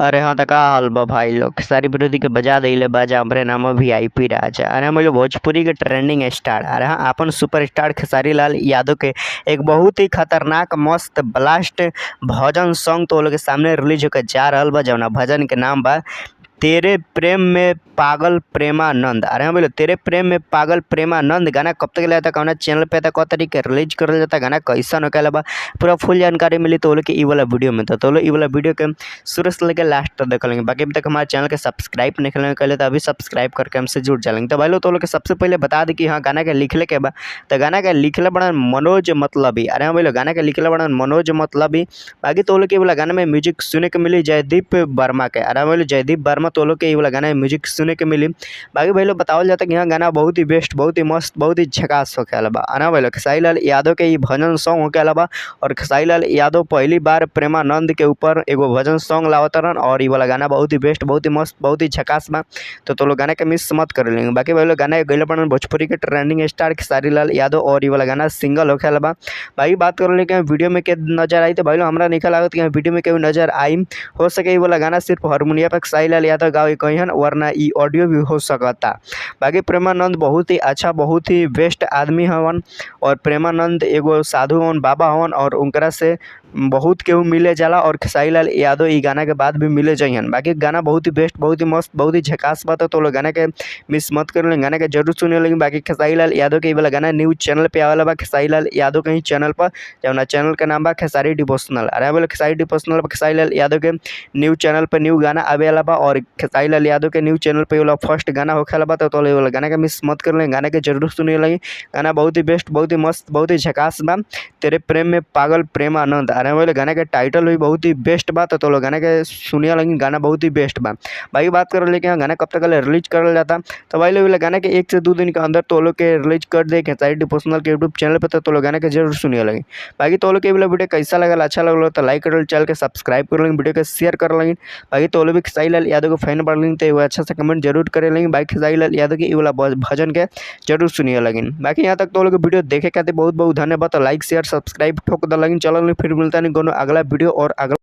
अरे हाँ, तो का हाल बा भाई लोग। खेसारी विरोधी के बजा दिले बाजा हमरे नाम वीआईपी राजा। अरे हम लोग भोजपुरी के ट्रेंडिंग स्टार। अरे हाँ, अपन सुपरस्टार खेसारी लाल यादव के एक बहुत ही खतरनाक मस्त ब्लास्ट भजन सॉन्ग तो लोग के सामने रिलीज होकर जा रहल बा। जौना भजन के नाम बा तेरे प्रेम में पागल प्रेमानंद। अरे हाँ बोलो, तेरे प्रेम में पागल प्रेमानंद गाना कब तक लाता कौन चैनल पे था, कौ तरीके रिलीज करल जाता, गाना कैसा होकर बा पूरा फुल जानकारी मिली तो लोग के ई वाला वीडियो में। तो लोग ई वाला वीडियो के शुरू से लेकर लास्ट तक देख लेंगे। बाकी अभी तक हमारे चैनल के सब्सक्राइब नहीं करें तो अभी सब्सक्राइब करके हमसे जुड़ जाएंगे। तो भाई लोग तो लोग के सबसे पहले बता दी कि हाँ गाना के लिखले के बा, तो गाना के लिखले बड़ा मनोज मतलबी। अरे हाँ बोलो, गाना के लिखले बड़ा मनोज मतलबी। बाकी तो लोग के वाला गाना में म्यूजिक सुने के मिली जयदीप वर्मा के। अरे बोलो, जयदीप वर्मा तो लोग के ये वाला गाना में म्यूजिक सुने के मिली। बाकी भाई लोग बतावल जाता कि यहाँ गाना बहुत ही बेस्ट, बहुत ही मस्त, बहुत ही झकास होके आला बा। अना भाई लोग खेसारी लाल यादव के ये भजन सॉन्ग होके आला बा। और खेसारी लाल यादव पहली बार प्रेमानंद के ऊपर एगो भजन सॉन्ग लावत रहन। और ये वाला गाना बहुत ही बेस्ट, बहुत ही मस्त, बहुत ही झकास बा। तो लोग गाना के मिस मत कर लेंगे। बाकी भाई लोग गाना गैले बन भोजपुरी के ट्रेंडिंग स्टार खेसारी लाल यादव और ये वाला गाना सिंगल होके आला बा। भाई बात कर ले कि वीडियो में के नजर आई, तो भाई लोग हमरा नहीं लागत कि वीडियो में केहू नजर आई। हो सके ये वाला गाना सिर्फ हारमोनिया पर खेसारी लाल यादव गावे कहिन, वरना ई ऑडियो भी हो सकता। बाकी प्रेमानंद बहुत ही अच्छा, बहुत ही बेस्ट आदमी हवन। और प्रेमानंद एगो साधु हवन, बाबा हवन। और उनकरा से बहुत केहू मिले जाला। और खेसारी लाल यादव ई गाना के बाद भी मिले जइहन। बाकी गाना बहुत ही बेस्ट, बहुत ही मस्त, बहुत ही झकास बात है। तो लोग गाना के मिस मत कर लें, गाना के जरूर सुने लेकिन। बाकी खेसारी लाल यादव के ई वाला गाना न्यूज चैनल पे आवेला बा, खेसारी लाल यादव के ही चैनल पर, जौना चैनल का नाम बा खेसारी डिवोशनल। अरे बोले खेसारी डिवोशनल पर खेसारी लाल यादव के न्यूज चैनल पर न्यू गाना आवेला बा। और खेसारी लाल यादव के न्यूज चैनल पे वाला फर्स्ट गाना होखेला बा। तो वाला गाना के मिस मत कर लें, गाना के जरूर सुने लगी। गाना बहुत ही बेस्ट, बहुत ही मस्त, बहुत ही झकास बा, तेरे प्रेम में पागल प्रेमानंद। अरे बोले गाना के टाइटल भी बहुत ही बेस्ट बा। तो लोग गाना के सुनिए लगी, गाना बहुत ही बेस्ट बा। भाई बात कर ले कि गाना कब तक रिलीज करल जाता, तो भाई लोग गाना के 1 से 2 दिन के अंदर तो लोग के रिलीज कर दे खेसारी डिवोशनल के यूट्यूब चैनल पर। तो लोग गाना के जरूर सुनिए लगी। बाकी तो लोग के वीडियो कैसा लगल, अच्छा लगल तो लाइक कर, चैनल के सब्सक्राइब कर लेंगे, वीडियो के शेयर कर लेंगे। बाकी तो लोग भी खेसारी लाल यादव के फैन बढ़ लेंगे तो अच्छा से कमेंट जरूर करे लेंगे। बाकी खेसारी लाल यादव के वाला भजन के जरूर सुनिए लगिन। बाकी यहाँ तक तो लोग वीडियो देखे खातिर बहुत बहुत धन्यवाद। तो लाइक शेयर सब्सक्राइब ठोक द लगिन। चलो फिर मिलता नहीं कोनो अगला वीडियो और अगला